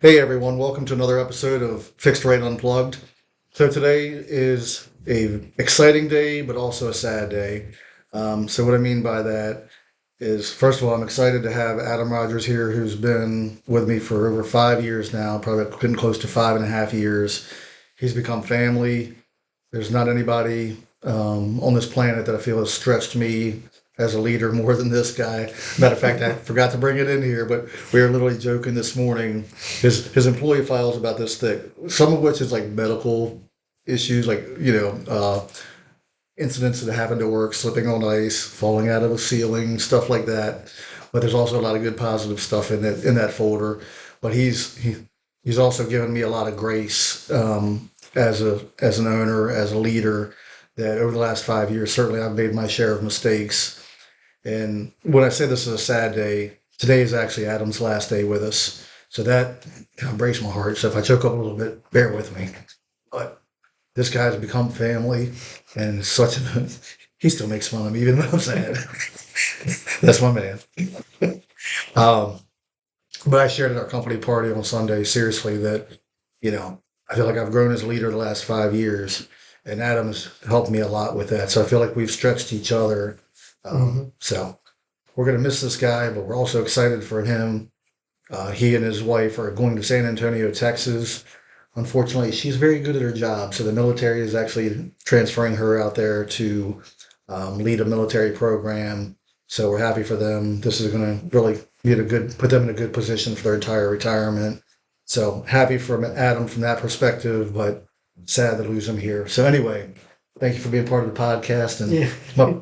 Hey everyone, welcome to another episode of Fixed Rate Unplugged. So today is a exciting day, but also a sad day. So what I mean by that is, first of all, I'm excited to have Adam Rogers here, who's been with me for over 5 years now, probably been close to 5.5 years. He's become family. There's not anybody on this planet that I feel has stretched me as a leader more than this guy. Matter of fact, I forgot to bring it in here, but we were literally joking this morning. His employee files about this thick, some of which is like medical issues, like incidents that happened at work, slipping on ice, falling out of a ceiling, stuff like that. But there's also a lot of good positive stuff in that folder. But he's also given me a lot of grace as an owner, as a leader. That over the last 5 years, certainly I've made my share of mistakes. And when I say this is a sad day, today is actually Adam's last day with us. So that kind of breaks my heart. So if I choke up a little bit, bear with me. But this guy's become family, and he still makes fun of me, even though I'm sad. That's my man. Um, but I shared at our company party on Sunday, seriously, that, I feel like I've grown as a leader the last 5 years, and Adam's helped me a lot with that. So I feel like we've stretched each other. So we're going to miss this guy, but we're also excited for him. He and his wife are going to San Antonio, Texas. Unfortunately, she's very good at her job, so the military is actually transferring her out there to lead a military program. So we're happy for them. This is going to really put them in a good position for their entire retirement. So happy for Adam from that perspective, but sad to lose him here. So anyway, thank you for being part of the podcast. And Yeah.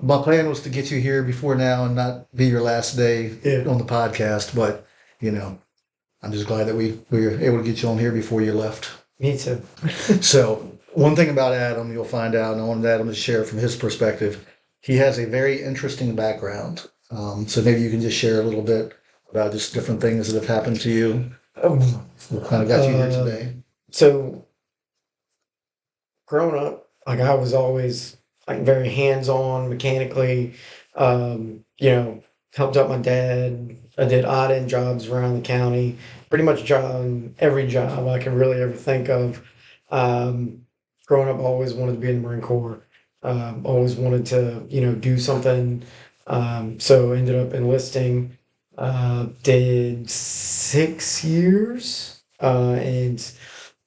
my plan was to get you here before now and not be your last day Yeah. on the podcast, but I'm just glad that we were able to get you on here before you left. Me too. So one thing about Adam, you'll find out, and I wanted Adam to share from his perspective, he has a very interesting background. So maybe you can just share a little bit about just different things that have happened to you. Um, What kind of got you here uh, today? so growing up, like I was always like very hands-on mechanically. You know, helped out my dad. I did odd end jobs around the county. Pretty much every job I can really ever think of. Um, Growing up, I always wanted to be in the Marine Corps. Always wanted to, do something. So ended up enlisting. Did 6 years, and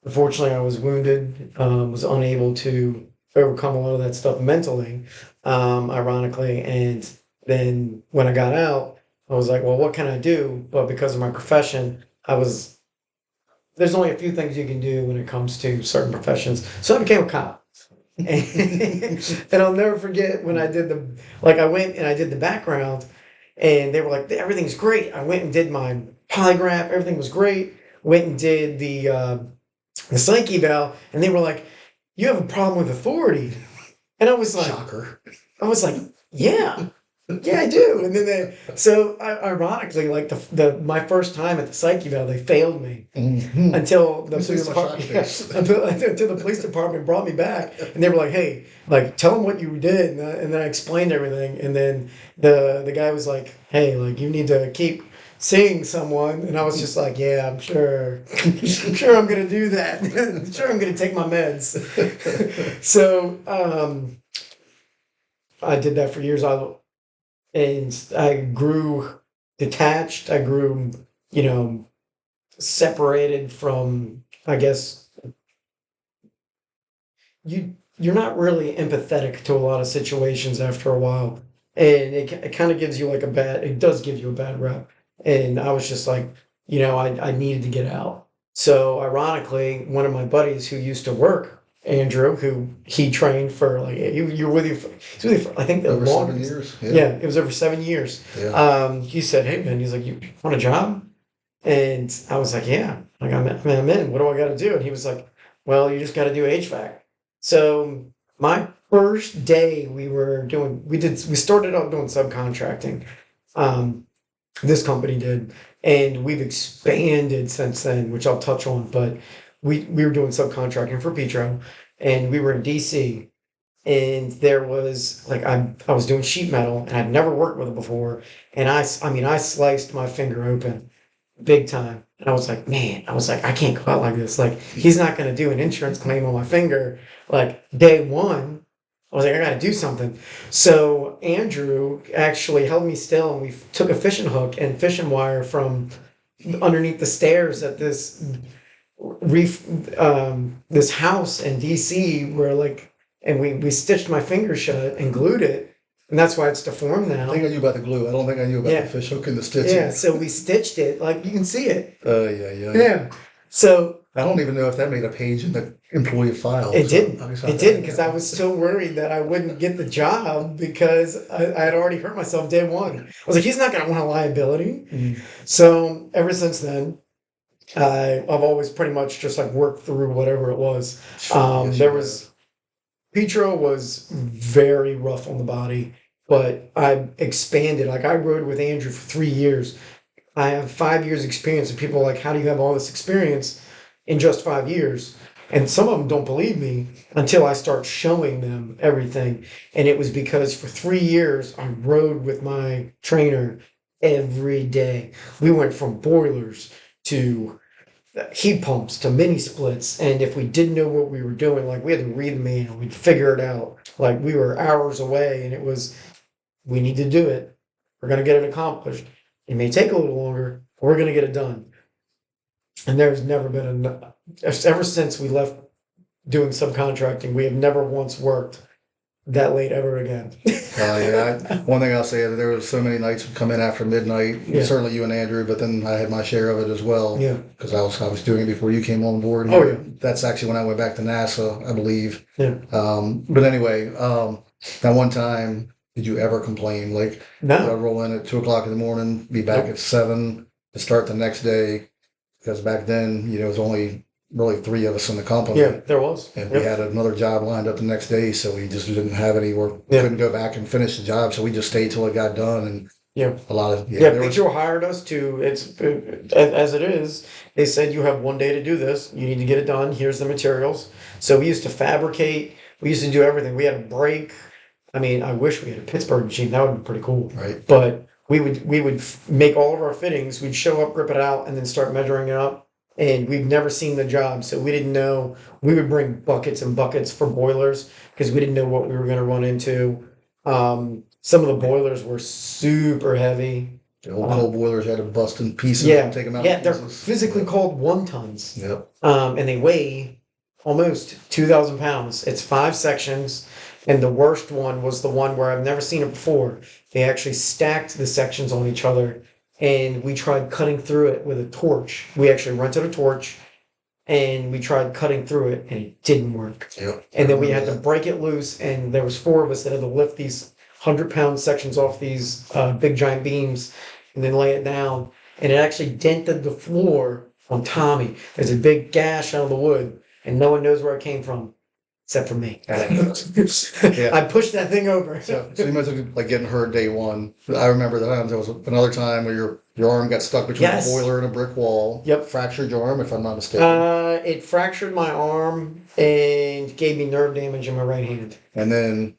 unfortunately, I was wounded. Was unable to overcome a lot of that stuff mentally, ironically. And then when I got out, I was like, well, what can I do? But because of my profession, there's only a few things you can do when it comes to certain professions. So I became a cop. And I'll never forget when I went and I did the background, and they were like, everything's great. I went and did my polygraph, everything was great. Went and did the psyche eval, and they were like, you have a problem with authority. And Shocker. I was like, yeah, yeah, I do. And then ironically, like my first time at the psych eval, they failed me Mm-hmm. until the You see police my department, shock face. until the police department brought me back, and they were like, hey, like tell them what you did, and then I explained everything, and then the guy was like, hey, like you need to keep seeing someone, and I was just like, yeah, I'm sure, I'm sure I'm gonna do that. I'm sure I'm gonna take my meds. So I did that for years. I grew detached. I grew, you know, separated from, I guess, you're not really empathetic to a lot of situations after a while, and it kind of gives you like it does give you a bad rep. And I was just like, I needed to get out. So ironically, one of my buddies who used to work, Andrew, who he trained for like you were with you for, he was with you for, I think the Over 7 longest. years. Yeah, it was over 7 years. Yeah. He said, "Hey man," he's like, "You want a job?" And I was like, "Yeah." Like I'm in. What do I got to do? And he was like, "Well, you just got to do HVAC." So my first day, we started out doing subcontracting. Um, this company did, and we've expanded since then, which I'll touch on. But we were doing subcontracting for Petro, and we were in DC, and there was like I was doing sheet metal, and I'd never worked with it before, and I mean I sliced my finger open, big time. And I was like, man, I can't go out like this. Like, he's not going to do an insurance claim on my finger. Like, day one, I was like, I got to do something. So Andrew actually held me still, and we took a fishing hook and fishing wire from underneath the stairs at reef, this house in DC where like, and we stitched my finger shut and glued it. And that's why it's deformed now. I think I knew about the glue. I don't think I knew about Yeah. the fish hook and the stitching. Yeah, so we stitched it, like you can see it. Yeah. Yeah. So I don't even know if that made a page in the employee file. it so didn't. obviously It didn't, because I was still worried that I wouldn't get the job because I had already hurt myself day one. I was like, he's not gonna want a liability. Mhm. So ever since then, I've always pretty much just like worked through whatever it was. Yes, There you was Petro was very rough on the body, but I expanded. Like I rode with Andrew for 3 years. I have 5 years experience, and people are like, how do you have all this experience in just 5 years? And some of them don't believe me until I start showing them everything. And it was because for 3 years, I rode with my trainer every day. We went from boilers to heat pumps to mini splits. And if we didn't know what we were doing, like we had to read the manual, we'd figure it out. Like we were hours away, and it was, we need to do it. We're going to get it accomplished. It may take a little longer, but we're going to get it done. And there's never been enough. Ever since we left doing subcontracting, we have never once worked that late ever again. One thing I'll say is there was so many nights would come in after midnight. Yeah. Certainly you and Andrew, but then I had my share of it as well. Yeah. Because I was doing it before you came on board. Oh, yeah. That's actually when I went back to NASA, I believe. Yeah. But anyway, that one time, did you ever complain? Like, I'd No. roll in at 2 o'clock in the morning, be back Nope. at 7 to start the next day. Because back then, it was only really 3 of us in the company. Yeah, there was. And we had another job lined up the next day, so we just didn't have any work. Yeah. Couldn't go back and finish the job, so we just stayed till it got done. And Yeah. a lot of Yeah, there was, Petro hired us to, as it is, they said, you have one day to do this. You need to get it done. Here's the materials. So we used to fabricate. We used to do everything. We had a brake. I mean, I wish we had a Pittsburgh machine. That would be pretty cool. right. But we would make all of our fittings. We'd show up, rip it out, and then start measuring it up. And we've never seen the job, so we didn't know. We would bring buckets and buckets for boilers because we didn't know what we were going to run into. Some of the boilers were super heavy. The old coal boilers had to bust in pieces Yeah, and take them out. yeah, in they're pieces. physically called 1 tons. Yep. And they weigh almost 2,000 pounds. It's 5 sections, and the worst one was the one where I've never seen it before. They actually stacked the sections on each other, and we tried cutting through it with a torch. We actually rented a torch, and we tried cutting through it, and it didn't work. Yep. And then we had to break it loose, and there was 4 of us that had to lift these 100-pound sections off these big giant beams, and then lay it down. And it actually dented the floor on Tommy. There's a big gash out of the wood, and no one knows where it came from, except for me. Yeah. I pushed that thing over. So you mentioned like getting hurt day one. I remember the times there was another time where your arm got stuck between Yes. a boiler and a brick wall. Yep. Fractured your arm, if I'm not mistaken. It fractured my arm and gave me nerve damage in my right hand. And then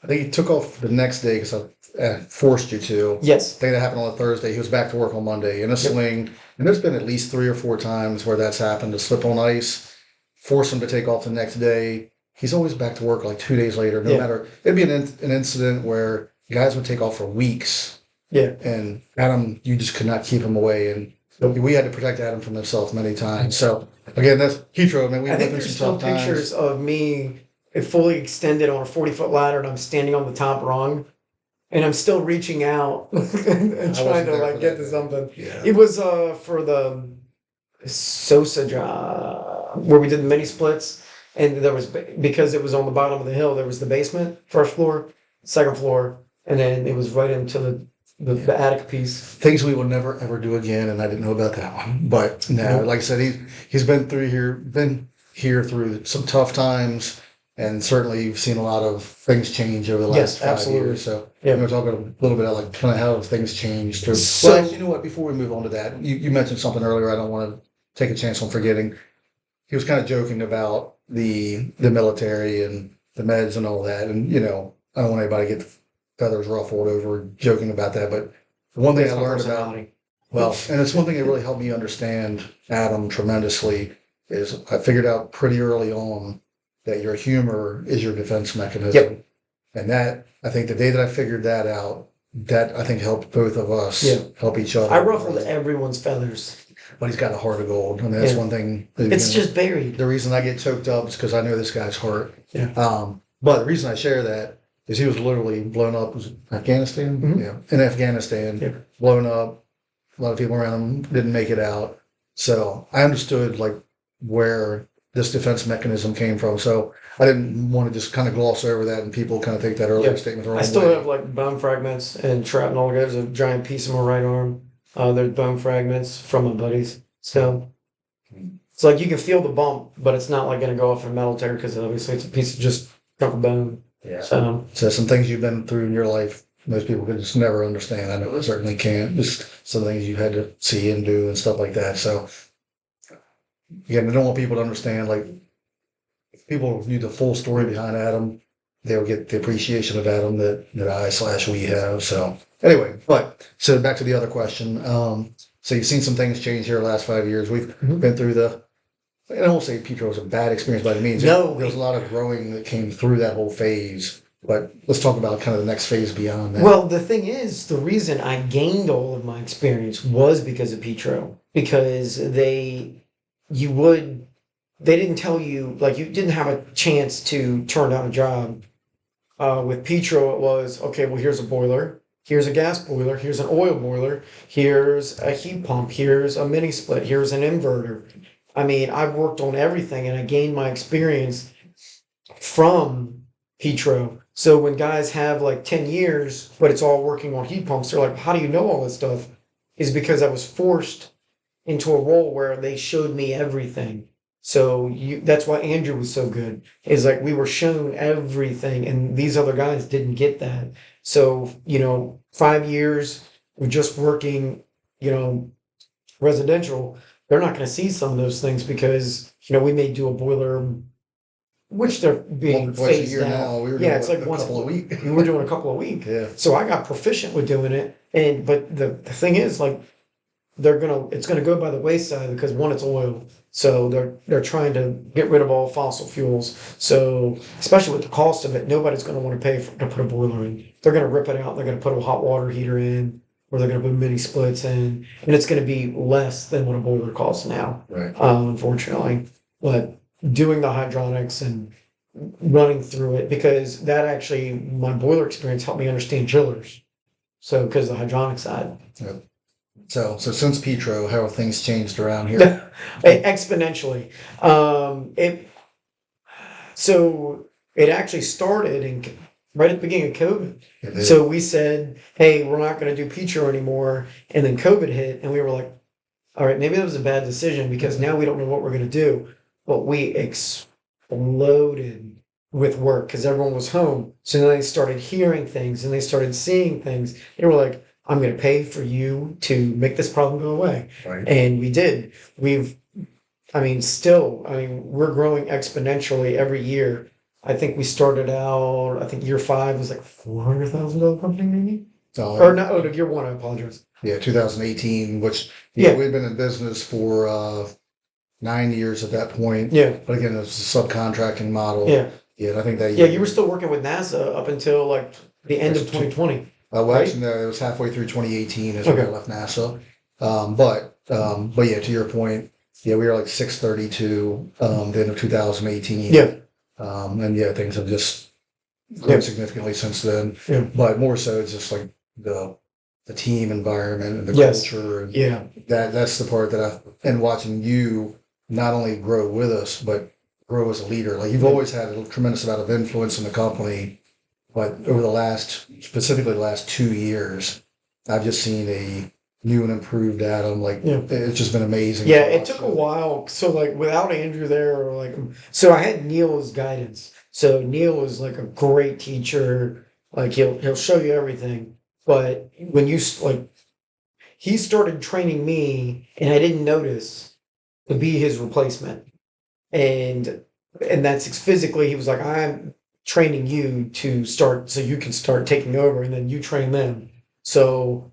I think he took off the next day because I forced you to. Yes. I think that happened on a Thursday. He was back to work on Monday in a sling. And there's been at least 3 or 4 times where that's happened, to slip on ice, force him to take off the next day. He's always back to work like 2 days later, no matter. It'd be an incident where guys would take off for weeks. Yeah. And Adam, you just could not keep him away. And we had to protect Adam from himself many times. So, again, that's Petro. Man, we I lived think in there's some still tough times. pictures of me fully extended on a 40-foot ladder, and I'm standing on the top rung, and I'm still reaching out and wasn't trying to there like for get that. to something. Yeah. It was for the Sosa job where we did the mini splits, and there was, because it was on the bottom of the hill, there was the basement, first floor, second floor, and then it was right into the attic piece. Things we will never ever do again, and I didn't know about that one. But no, Nope. like I said, he's been here through some tough times, and certainly you've seen a lot of things change over the last Yes, 5 absolutely. years. So Yeah. we're going to talk a little bit about like kind of how things changed. So- Well, actually, you know what? Before we move on to that, you mentioned something earlier. I don't want to take a chance on forgetting. He was kind of joking about the military and the meds and all that, and I don't want anybody to get feathers ruffled over joking about that. But the one thing That's I my learned about personality. Well, and it's one thing that really helped me understand Adam tremendously is I figured out pretty early on that your humor is your defense mechanism. Yep. And that, I think the day that I figured that out, that I think helped both of us Yeah. help each other. I ruffled everyone's feathers. But he's got a heart of gold. I mean, that's Yeah. one thing. It's just buried. The reason I get choked up is because I know this guy's heart. Yeah. But the reason I share that is he was literally blown up. Was it Afghanistan? Mhm. Yeah. In Afghanistan, Yeah. blown up. A lot of people around him didn't make it out. So I understood like where this defense mechanism came from. So I didn't want to just kind of gloss over that and people kind of take that earlier Yeah. statement the wrong I still way. have like bone fragments and shrapnel. There's a giant piece of my right arm. There's bone fragments from my buddies. So it's like you can feel the bump, but it's not like going to go off in a metal tear because obviously it's a piece of just chunk of bone. Yeah. So some things you've been through in your life, most people could just never understand. I know I certainly can't. Just some things you had to see and do and stuff like that. So again, I don't want people to understand, like, if people knew the full story behind Adam, they'll get the appreciation of Adam that I/we have. So anyway, so back to the other question. So you've seen some things change here the last 5 years. We've been through I won't say Petro was a bad experience by any means. No. There was a lot of growing that came through that whole phase. But let's talk about kind of the next phase beyond that. Well, the thing is, the reason I gained all of my experience was because of Petro. Because they didn't tell you, like, you didn't have a chance to turn down a job. With Petro, it was, okay, well, here's a boiler, here's a gas boiler, here's an oil boiler, here's a heat pump, here's a mini split, here's an inverter. I mean, I've worked on everything and I gained my experience from Petro. So when guys have like 10 years, but it's all working on heat pumps, they're like, how do you know all this stuff? Is because I was forced into a role where they showed me everything. So that's why Andrew was so good. Is like we were shown everything, and these other guys didn't get that. So 5 years of just working, residential, they're not going to see some of those things because we may do a boiler, which they're being Twice a phased year out. now. We were doing It's like a once couple a week. we were doing a couple a week. Yeah. So I got proficient with doing it, but the thing is, like, it's gonna go by the wayside because one, it's oil. So they're trying to get rid of all fossil fuels. So especially with the cost of it, nobody's gonna want to pay to put a boiler in. They're gonna rip it out. They're gonna put a hot water heater in, or they're gonna put mini splits in, and it's gonna be less than what a boiler costs now. Right. Unfortunately, but doing the hydronics and running through it, because that actually, my boiler experience helped me understand chillers. So because the hydronic side. Yep. So since Petro, how have things changed around here? Exponentially. It actually started right at the beginning of COVID. So we said, hey, we're not going to do Petro anymore. And then COVID hit, and we were like, all right, maybe that was a bad decision because now we don't know what we're going to do. But we exploded with work because everyone was home. So then they started hearing things and they started seeing things. They were like, I'm going to pay for you to make this problem go away. Right. And we did. We're growing exponentially every year. I think we started out, year 5 was like $400,000 company maybe? Year 1, I apologize. Yeah, 2018, which Yeah. we've been in business for 9 years at that point. Yeah. But again, it's a subcontracting model. Yeah. Yeah, I think that. Yeah, you were still working with NASA up until like the end of 2020. Well, actually, no, it was halfway through 2018 as when I left NASA. But yeah, to your point, yeah, we were like 632 the end of 2018. Yeah. And yeah, things have just grown significantly since then. Yeah. But more so, it's just like the team environment and the culture. And that's the part and watching you not only grow with us, but grow as a leader. Like you've always had a tremendous amount of influence in the company. But over specifically the last 2 years, I've just seen a new and improved Adam. It's just been amazing. Yeah, it took a while. So like without Andrew there, so I had Neil as guidance. So Neil is like a great teacher. Like he'll show you everything. But when he started training me, and I didn't notice to be his replacement, and that's physically he was like, I'm training you to start so you can start taking over, and then you train them. So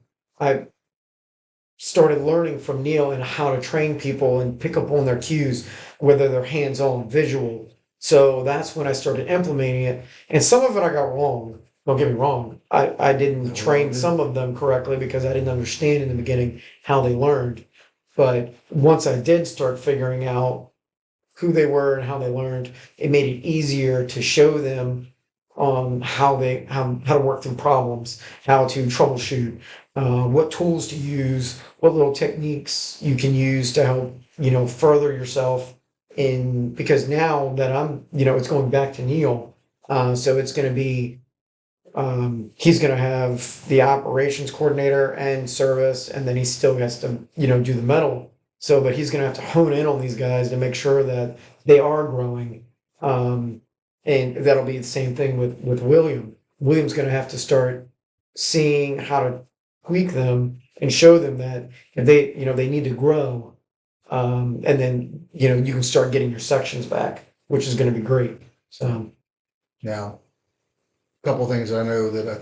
started learning from Neil and how to train people and pick up on their cues, whether they're hands-on, visual. So that's when I started implementing it. And some of it I got wrong. Don't get me wrong. I didn't train some of them correctly because I didn't understand in the beginning how they learned. But once I did start figuring out who they were and how they learned, it made it easier to show them how to work through problems, how to troubleshoot, what tools to use, what little techniques you can use to help further yourself in because now that I'm it's going back to Neil, so it's going to be he's going to have the operations coordinator and service, and then he still has to do the metal. So, but he's going to have to hone in on these guys to make sure that they are growing. And that'll be the same thing with William. William's going to have to start seeing how to tweak them and show them that if they need to grow, and then you can start getting your sections back, which is going to be great. So Now, a couple of things I know that I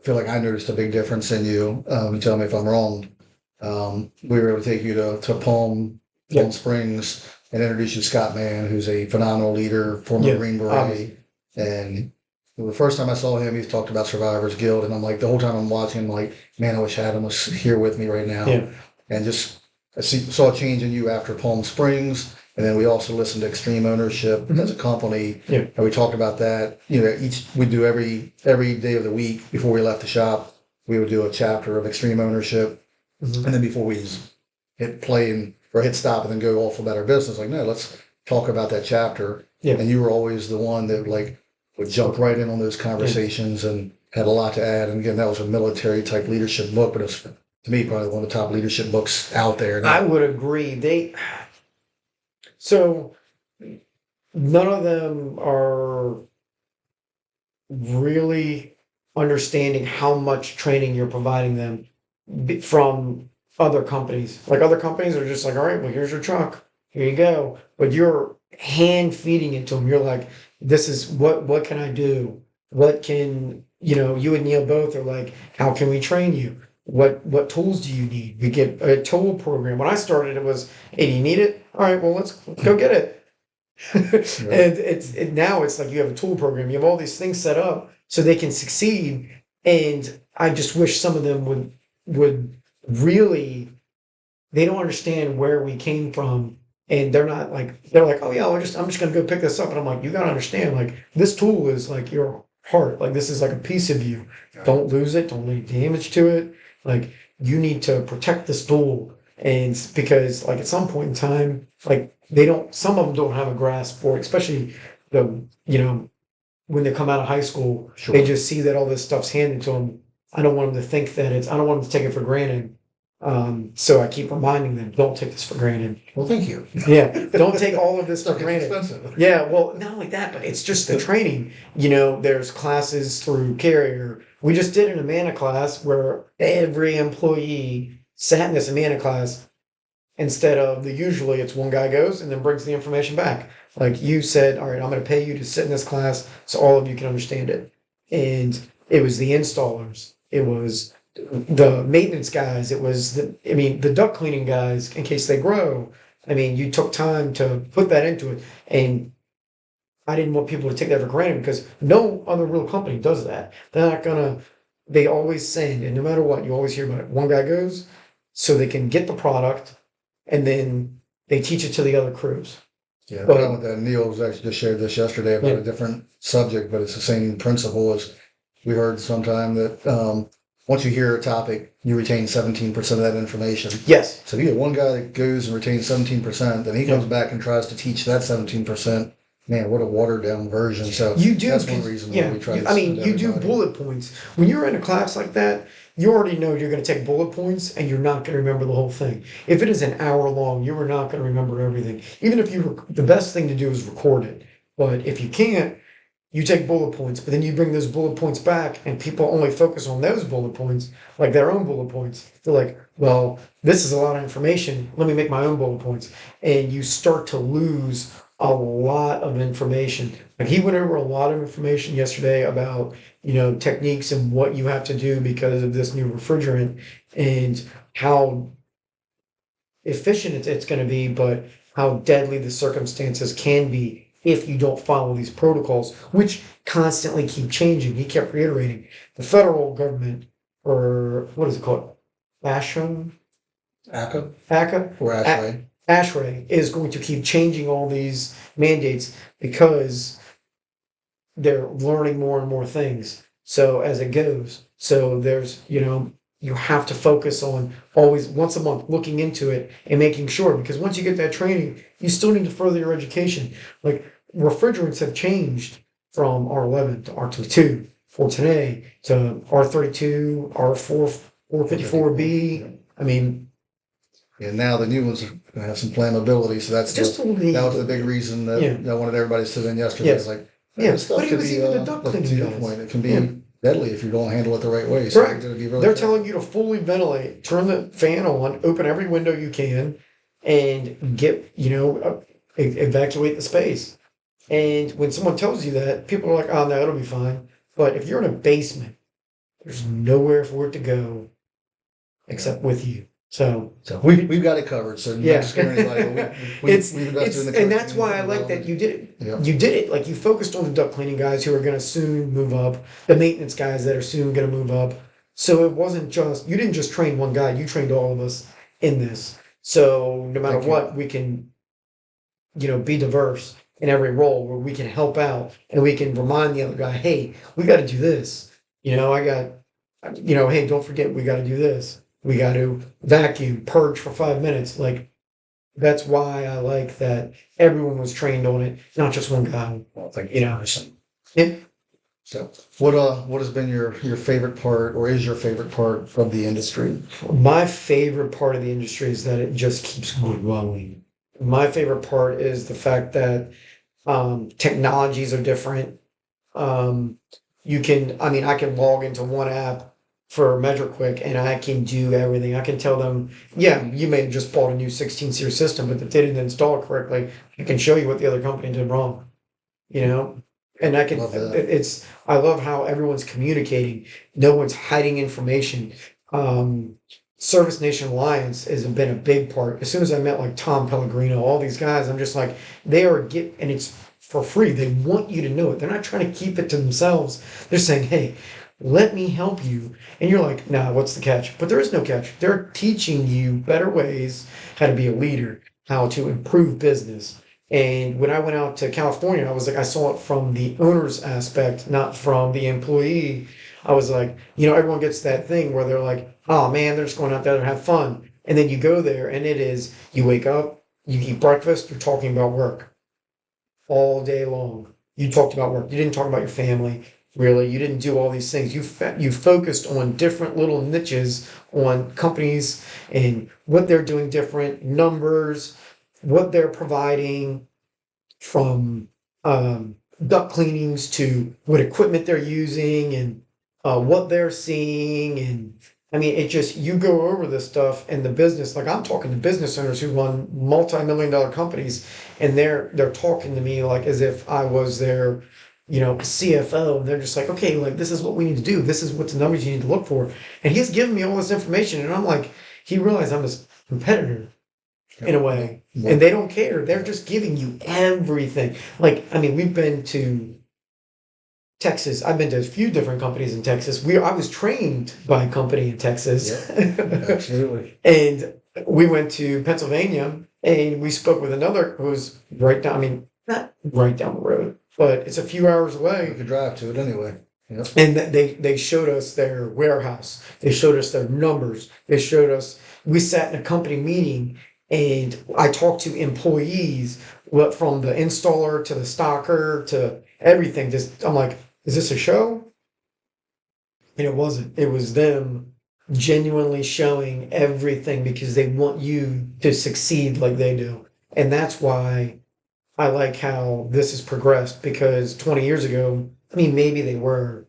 feel like I noticed a big difference in you. Tell me if I'm wrong. We were able to take you to Palm Yep. Springs and introduce you to Scott Mann, who's a phenomenal leader, former Yeah, Green Beret. obviously. And the first time I saw him, he talked about Survivors Guild, and I'm like, the whole time I'm watching, I'm like, man, I wish Adam was here with me right now. Yeah. And just saw a change in you after Palm Springs, and then we also listened to Extreme Ownership as a company, Yeah. and we talked about that. We do every day of the week before we left the shop, we would do a chapter of Extreme Ownership, Mhm. and then before we hit play or hit stop and then go off about our business, like, no, let's talk about that chapter. Yeah. And you were always the one that would jump right in on those conversations and had a lot to add. And again, that was a military type leadership book, but it's to me probably one of the top leadership books out there. I would agree. So none of them are really understanding how much training you're providing them from other companies. Like other companies are just like, all right, well, here's your truck, here you go. But you're hand feeding it to them. You're like, this is what can I do? What can you and Neil both are like, how can we train you? What tools do you need? We get a tool program. When I started, it was, hey, do you need it? All right, well, let's go get it. And now it's like you have a tool program. You have all these things set up so they can succeed. And I just wish some of them would really, they don't understand where we came from, and they're like, oh yeah, I'm just gonna go pick this up. And I'm like, you gotta understand, like this tool is like your heart. Like this is like a piece of you. Don't lose it. Don't do damage to it. Like you need to protect this tool. And because like at some point in time, like some of them don't have a grasp for it, especially when they come out of high school, Sure. they just see that all this stuff's handed to them. I don't want them to think that I don't want them to take it for granted. So I keep reminding them, don't take this for granted. Well, thank you. Yeah, don't take all of this for Stuff is granted. expensive. Yeah, well, not only that, but it's just the training. There's classes through Carrier. We just did an Amana class where every employee sat in this Amana class instead of usually it's one guy goes and then brings the information back. Like you said, all right, I'm going to pay you to sit in this class so all of you can understand it. And it was the installers. It was the maintenance guys. It was the duct cleaning guys in case they grow. You took time to put that into it. And I didn't want people to take that for granted because no other real company does that. They always send, and no matter what, you always hear about it. One guy goes so they can get the product and then they teach it to the other crews. Yeah, But- but with that, Neil was actually just shared this yesterday about Yeah. a different subject, but it's the same principle as we heard sometime that once you hear a topic, you retain 17% of that information. Yes. So if you get one guy that goes and retains 17%, then he comes back and tries to teach that 17%. Man, what a watered down version. So You do. that's one reason why we try to send You do everybody. bullet points. When you're in a class like that, you already know you're going to take bullet points and you're not going to remember the whole thing. If it is an hour long, you are not going to remember everything. Even if the best thing to do is record it. But if you can't, you take bullet points, but then you bring those bullet points back and people only focus on those bullet points, like their own bullet points. They're like, well, this is a lot of information. Let me make my own bullet points. And you start to lose a lot of information. Like he went over a lot of information yesterday about, techniques and what you have to do because of this new refrigerant. And how efficient it's going to be, but how deadly the circumstances can be if you don't follow these protocols, which constantly keep changing. He kept reiterating the federal government, or what is it called? ASHRAE? ACA ACA? or ASHRAE? ASHRAE is going to keep changing all these mandates because they're learning more and more things. So as it goes, so there's, you have to focus on always once a month looking into it and making sure, because once you get that training, you still need to further your education. Like refrigerants have changed from R11 to R22 for today to R32, R4, 454B. I mean, And now the new ones have some flammability, so that's just a that was the little big bit. reason that Yeah. I wanted everybody to sit in yesterday. Yes. It's like, Yeah, this stuff but it could was be, even the duct like cleaning to your guys. point, it can be Yeah. deadly if you don't handle it the right way. So Correct. you're gonna be really They're careful. telling you to fully ventilate, turn the fan on, open every window you can, and get, evacuate the space. And when someone tells you that, people are like, oh, no, it'll be fine. But if you're in a basement, there's nowhere for it to go except with you. So, So we've got it covered. So you're yeah. not scaring anybody. But we've invested in the and that's training why I like that development. you did it. Yeah. You did it. Like you focused on the duct cleaning guys who are going to soon move up, the maintenance guys that are soon going to move up. So it wasn't just, you didn't just train one guy, you trained all of us in this. So no matter Thank you. what, we can, be diverse in every role where we can help out and we can remind the other guy, hey, we got to do this. Hey, don't forget, we got to do this. We got to vacuum, purge for 5 minutes. Like, that's why I like that everyone was trained on it, not just one guy. Well, thank You you. know. Listen. Yeah. So what has been your favorite part, or is your favorite part of the industry? My favorite part of the industry is that it just keeps growing. My favorite part is the fact that technologies are different. I can log into one app for Measure Quick and I can do everything. I can tell them, yeah, you may have just bought a new 16 series system, but if they didn't install it correctly, I can show you what the other company did wrong. And Love that. I love how everyone's communicating. No one's hiding information. Service Nation Alliance has been a big part. As soon as I met like Tom Pellegrino, all these guys, I'm just like, and it's for free. They want you to know it. They're not trying to keep it to themselves. They're saying, hey, let me help you. And you're like, nah, what's the catch? But there is no catch. They're teaching you better ways, how to be a leader, how to improve business. And when I went out to California, I was like, I saw it from the owner's aspect, not from the employee. I was like, everyone gets that thing where they're like, oh man, they're just going out there to have fun. And then you go there and it is, you wake up, you eat breakfast, you're talking about work all day long. You talked about work. You didn't talk about your family, really. You didn't do all these things. You focused on different little niches on companies and what they're doing different, numbers, what they're providing, from duct cleanings to what equipment they're using and what they're seeing. And I mean, you go over this stuff and the business, like I'm talking to business owners who run multi-million-dollar companies, and they're talking to me like as if I was their, CFO. And they're just like, okay, like this is what we need to do. This is what the numbers you need to look for. And he's giving me all this information, and I'm like, he realized I'm his competitor in a way. And they don't care. They're just giving you everything. Like, I mean, we've been to Texas. I've been to a few different companies in Texas. I was trained by a company in Texas. Yeah, absolutely. And we went to Pennsylvania and we spoke with another who was right down, I mean, not right down the road, but it's a few hours We away. could drive to it anyway. Yep. And they showed us their warehouse. They showed us their numbers. We sat in a company meeting and I talked to employees, from the installer to the stocker to everything. I'm like, is this a show? And it wasn't. It was them genuinely showing everything because they want you to succeed like they do. And that's why I like how this has progressed, because 20 years ago, I mean, maybe they were.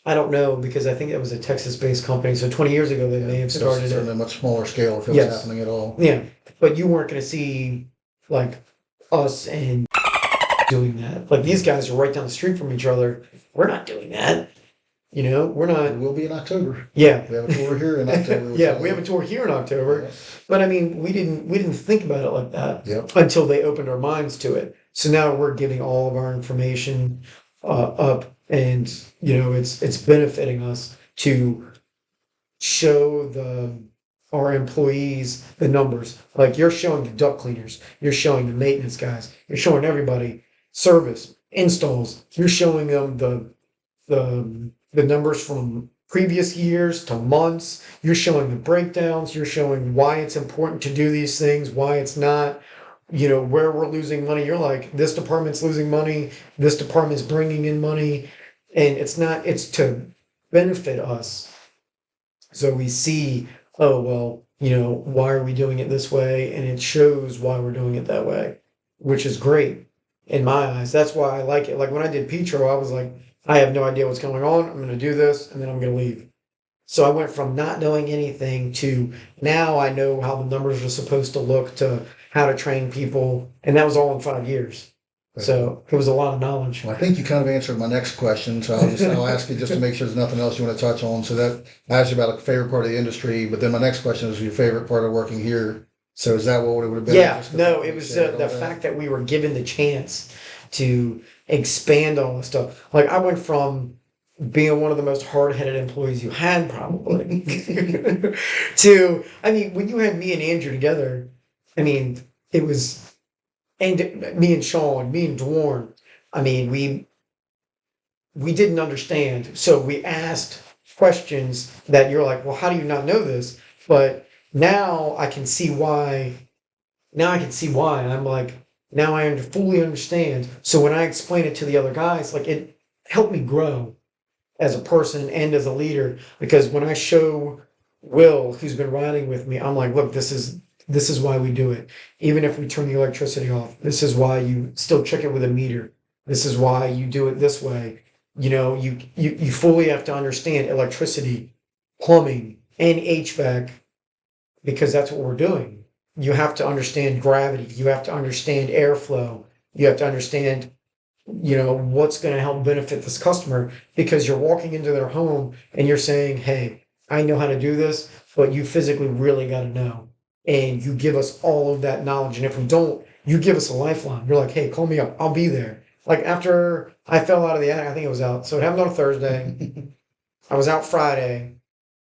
I don't know, because I think it was a Texas-based company. So 20 years ago, they may have started on it. a much smaller scale if it was Yes. happening at all. Yeah, but you weren't going to see like us and doing that. Like these guys are right down the street from each other. We're not doing that. We're It not. will be in October. Yeah, We have a tour here in October. yeah, we have a tour here in October, but I mean, we didn't think about it like that Yep. until they opened our minds to it. So now we're giving all of our information up, and it's benefiting us to show our employees the numbers. Like you're showing the duct cleaners, you're showing the maintenance guys, you're showing everybody service installs. You're showing them the numbers from previous years to months. You're showing the breakdowns. You're showing why it's important to do these things, why it's not. Where we're losing money. You're like, this department's losing money. This department's bringing in money, and it's not. It's to benefit us. So we see, oh, well, why are we doing it this way? And it shows why we're doing it that way, which is great in my eyes. That's why I like it. Like when I did Petro, I was like, I have no idea what's going on. I'm going to do this and then I'm going to leave. So I went from not knowing anything to now I know how the numbers are supposed to look to how to train people. And that was all in 5 years. So it was a lot of knowledge. Well, I think you kind of answered my next question, so I'll ask you just to make sure there's nothing else you want to touch on. So that I asked you about a favorite part of the industry, but then my next question is your favorite part of working here. So is that what it would have been? Yeah, Just to no, it was share all the that? fact that we were given the chance to expand all this stuff. Like I went from being one of the most hard-headed employees you had probably to, I mean, when you had me and Andrew together, I mean, it was, and me and Sean, me and Dwarn, I mean, we didn't understand. So we asked questions that you're like, well, how do you not know this? But now I can see why. Now I can see why. And I'm like, now I fully understand. So when I explain it to the other guys, like it helped me grow as a person and as a leader. Because when I show Will, who's been riding with me, I'm like, look, this is why we do it. Even if we turn the electricity off, this is why you still check it with a meter. This is why you do it this way. You fully have to understand electricity, plumbing, and HVAC because that's what we're doing. You have to understand gravity. You have to understand airflow. You have to understand, what's going to help benefit this customer because you're walking into their home and you're saying, hey, I know how to do this, but you physically really got to know. And you give us all of that knowledge. And if we don't, you give us a lifeline. You're like, hey, call me up. I'll be there. Like after I fell out of the attic, I think it was out. So it happened on a Thursday. I was out Friday,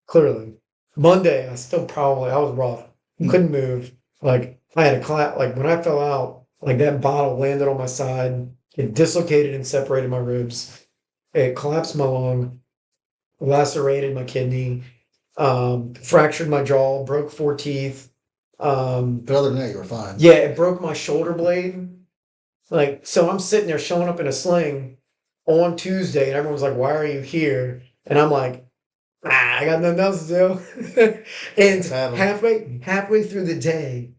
clearly. Monday, I was rough. Couldn't move. Like I had a collapse. Like when I fell out, like that bottle landed on my side. It dislocated and separated my ribs. It collapsed my lung, lacerated my kidney, fractured my jaw, broke 4 teeth. But other than that, you were fine. Yeah, it broke my shoulder blade. Like, so I'm sitting there showing up in a sling on Tuesday, and everyone's like, why are you here? And I'm like, I got nothing else to do. And halfway through the day,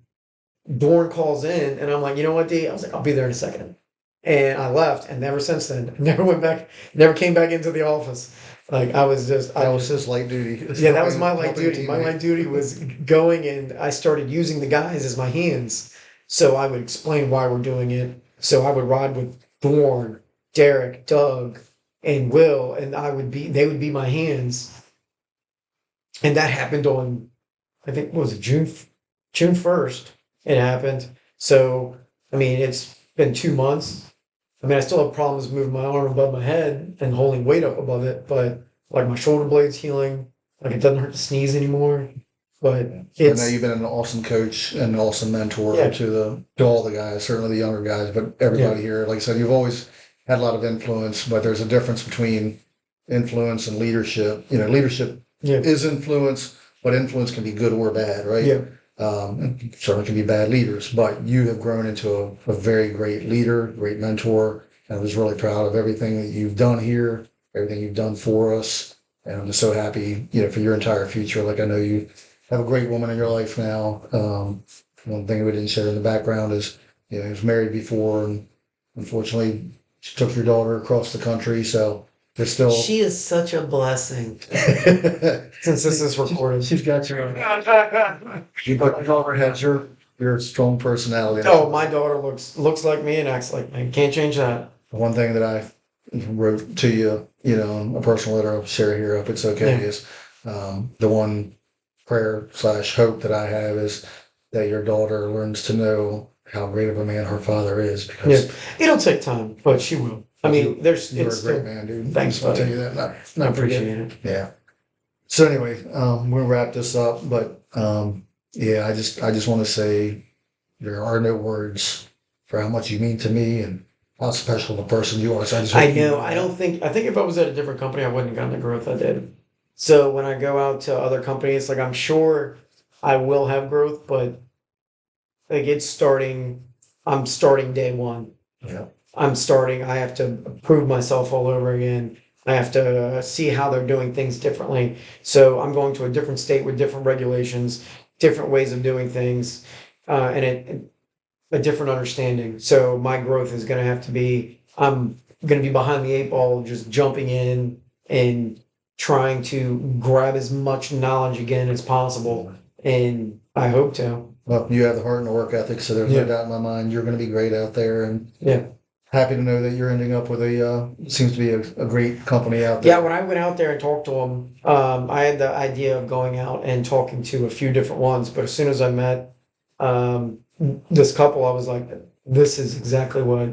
Dorn calls in, and I'm like, you know what, D? I was like, I'll be there in a second. And I left, and ever since then, never went back, never came back into the office. Like, I was That was his light duty. yeah, that was my light Helping duty. My teammate. light duty was going, and I started using the guys as my hands. So I would explain why we're doing it. So I would ride with Dorn, Derek, Doug, and Will, and they would be my hands. And that happened on, I think, what was it, June 1st? It happened. So, I mean, it's been 2 months. I mean, I still have problems moving my arm above my head and holding weight up above it, but like my shoulder blade's healing. Like it doesn't hurt to sneeze anymore. But I know it's you've been an awesome coach and an awesome mentor Yeah. to all the guys, certainly the younger guys, but everybody here. Like I said, you've always had a lot of influence, but there's a difference between influence and leadership. Leadership yeah, is influence, but influence can be good or bad, right? yeah, And certainly can be bad leaders, but you have grown into a very great leader, great mentor, and I was really proud of everything that you've done here, everything you've done for us, and I'm just so happy, for your entire future. Like I know you have a great woman in your life now. One thing we didn't share in the background is, he was married before, and unfortunately, she took your daughter across the country, so there's still. She is such a blessing. Since this is recorded. She's got your daughter has your strong personality. Oh, my daughter looks like me and acts like me. Can't change that. The one thing that I wrote to you, a personal letter. I'll share here if it's okay. Yeah. Is the one prayer / hope that I have is that your daughter learns to know how great of a man her father is, Yeah, because it'll take time, but she will. I mean, there's you're a it's great still. man, dude. Thanks, I'll tell buddy. you that. I Not forget. appreciate it. Yeah. So anyway, we'll wrap this up, but yeah, I just want to say there are no words for how much you mean to me and how special of a person you are. So I just hope I you know. know I that. don't think. I think if I was at a different company, I wouldn't have gotten the growth I did. So when I go out to other companies, like I'm sure I will have growth, but like it's starting. I'm starting day one. Yeah. I'm starting. I have to prove myself all over again. I have to see how they're doing things differently. So I'm going to a different state with different regulations, different ways of doing things, and a different understanding. So my growth is going to have to be. I'm going to be behind the eight ball, just jumping in and trying to grab as much knowledge again as possible. And I hope to. Well, you have the heart and the work ethic, so there's Yeah. no doubt in my mind you're going to be great out there, and Yeah. happy to know that you're ending up with a seems to be a great company out there. Yeah, when I went out there and talked to them, I had the idea of going out and talking to a few different ones. But as soon as I met this couple, I was like, "This is exactly what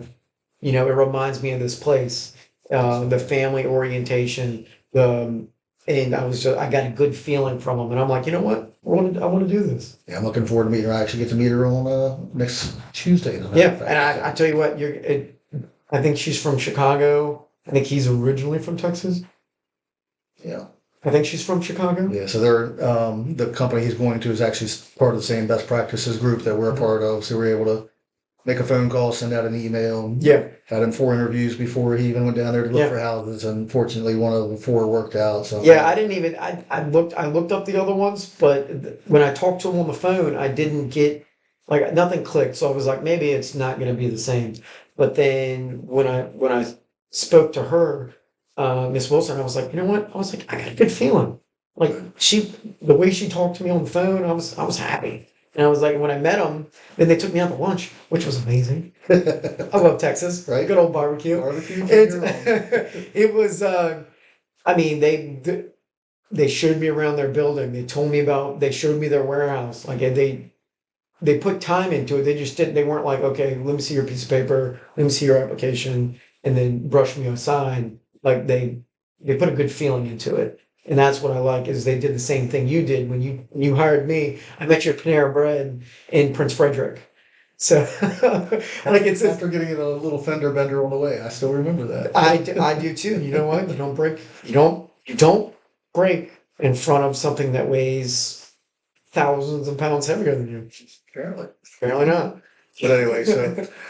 it reminds me of this place. The family orientation, and I got a good feeling from them, and I'm like, you know what, I want to do this. Yeah, I'm looking forward to meeting her. I actually get to meet her on next Tuesday. As a matter Yeah, of fact. and I tell you what, I think she's from Chicago. I think he's originally from Texas. Yeah. I think she's from Chicago. Yeah, so they're the company he's going to is actually part of the same best practices group that we're a part of. So we're able to make a phone call, send out an email. Yeah. Had him 4 interviews before he even went down there to look Yeah. for houses. Unfortunately, one of the 4 worked out. So Yeah, I didn't even. I looked up the other ones, but when I talked to him on the phone, I didn't get like nothing clicked. So I was like, maybe it's not going to be the same. But then when I spoke to her, Miss Wilson, I was like, you know what? I was like, I got a good feeling. Like the way she talked to me on the phone, I was happy. And I was like, when I met them, then they took me out to lunch, which was amazing. I love Texas, Right. Good old barbecue. Barbecue. It was. I mean, they showed me around their building. They showed me their warehouse. Like they put time into it. They just didn't. They weren't like, okay, let me see your piece of paper, let me see your application, and then brush me aside. Like they put a good feeling into it, and that's what I like. Is they did the same thing you did when you hired me. I met you at Panera Bread in Prince Frederick. So, like it's After getting it a little fender bender on the way, I still remember that. I do too. You know what? You don't break in front of something that weighs thousands of pounds heavier than you. Apparently. Apparently not. But anyway, so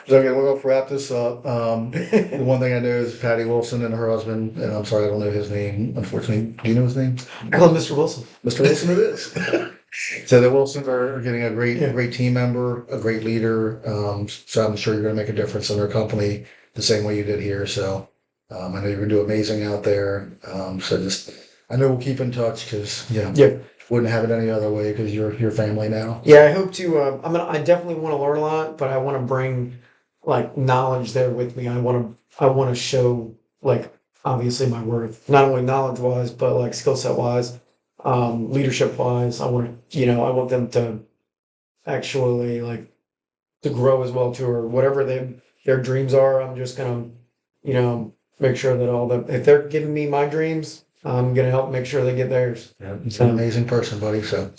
okay, we'll wrap this up. The one thing I know is Patty Wilson and her husband, and I'm sorry I don't know his name, unfortunately. Do you know his name? I call him Mr. Wilson. Mr. Wilson it is. So the Wilsons are getting a great team member, a great leader. So I'm sure you're going to make a difference in their company the same way you did here. So I know you're going to do amazing out there. I know we'll keep in touch because Yeah. wouldn't have it any other way because you're family now. Yeah, I hope to. I definitely want to learn a lot, but I want to bring like knowledge there with me. I want to show like obviously my worth, not only knowledge wise, but like skill set wise, leadership wise. I want them to actually like to grow as well too, or whatever their dreams are. I'm just gonna, make sure that if they're giving me my dreams, I'm gonna help make sure they get theirs. Yeah, he's an amazing person, buddy. So,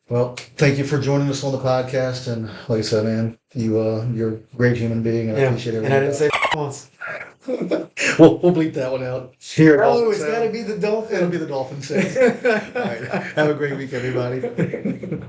well, thank you for joining us on the podcast. And like I said, man, you're a great human being, and I appreciate everything. And I didn't say once. We'll bleep that one out. Here, Oh, it's gotta be the dolphin. It'll be the dolphin sound. All right. Have a great week, everybody.